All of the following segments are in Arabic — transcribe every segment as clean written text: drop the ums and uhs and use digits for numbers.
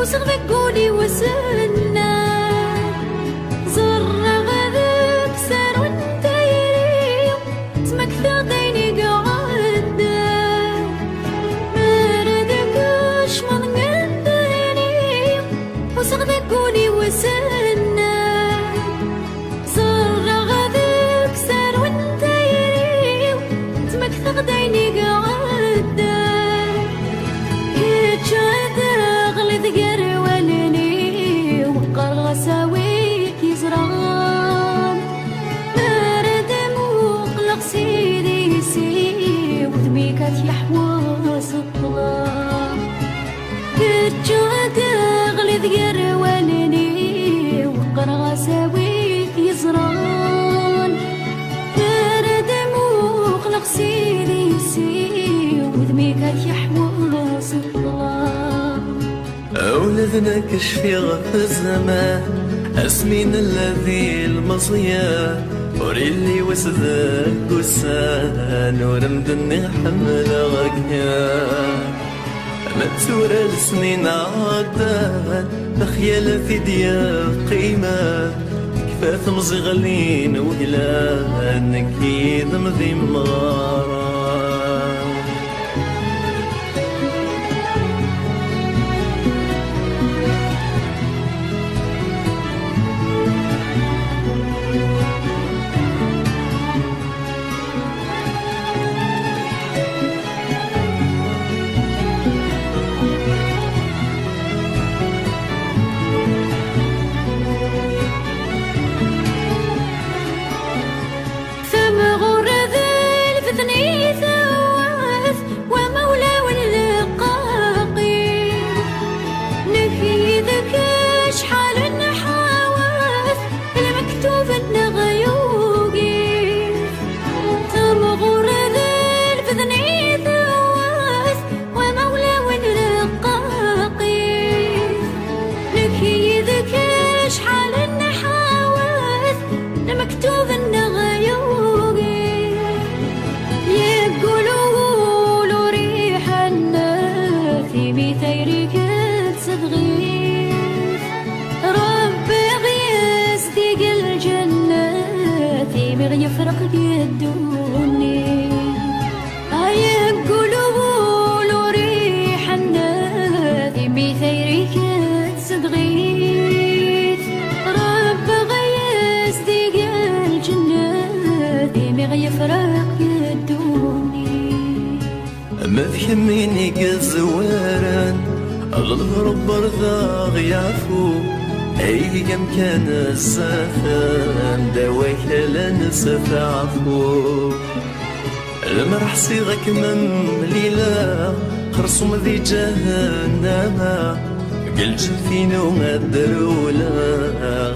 وصغبك قولي وسنا زر غذاك سار وانت يريم اسمك ثقيني قعدنا مردك اشمض قد هنيم وصغبك قولي وسنا زر غذاك سار وانت يريم اسمك ثقيني قعدنا ساويك يزران مرد مقلق سيدي سي ودميك يحوس الطلاب كتجاد غلي ذقر والني وقرغ ساويك يزران مرد مقلق سيدي سي ودميك يحوس الطلاب أولادنا كشفي غف الزمان أسمين الذي المصيا وري اللي وسدك وسان ورمدني حمل غكيان متسورة السنين عدان بخيال في ديال قيمة كفاف مزغلين وهلان كيد مذي مغاران يفرق يدوني يقولوا ريح النادي بثيرك تصدغيت رب غيس ديق الجنة ديمي يفرق يدوني ما فهميني كالزواران الغرب برضا يعفو أيام كان الزفان دواك لنسف عفو المرح صيغك من ليلة خرصوم ذي جهنم قلت فينا وما الدرولة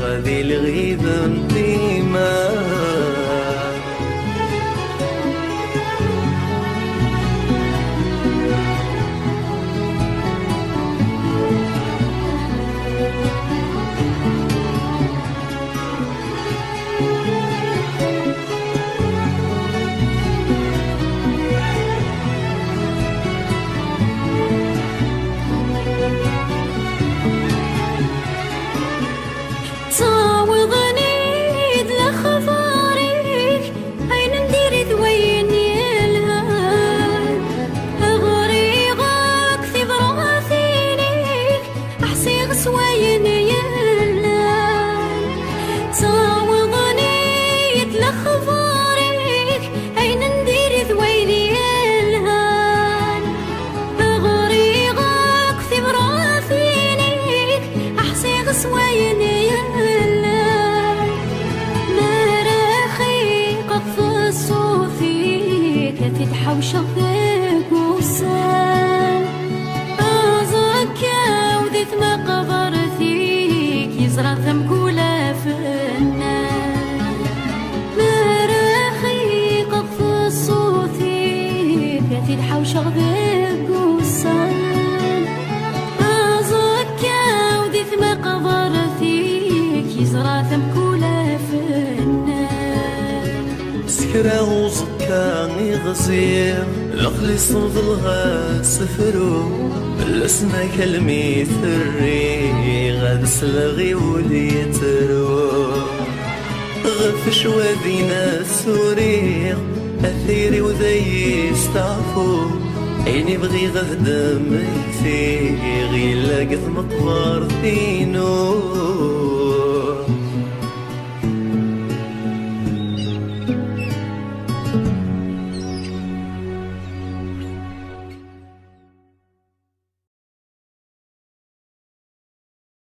غادي الغيبة مديمة صاوغني لخفا كرا وزكا يغزير لقلي صنفلها سفرو الاسما كلمي ثري غاد سلغي وليترو غف شوادينا سوريغ أثيري وذي يستعفو عيني بغي غهدم كثير غيلا قث مقبر ثينو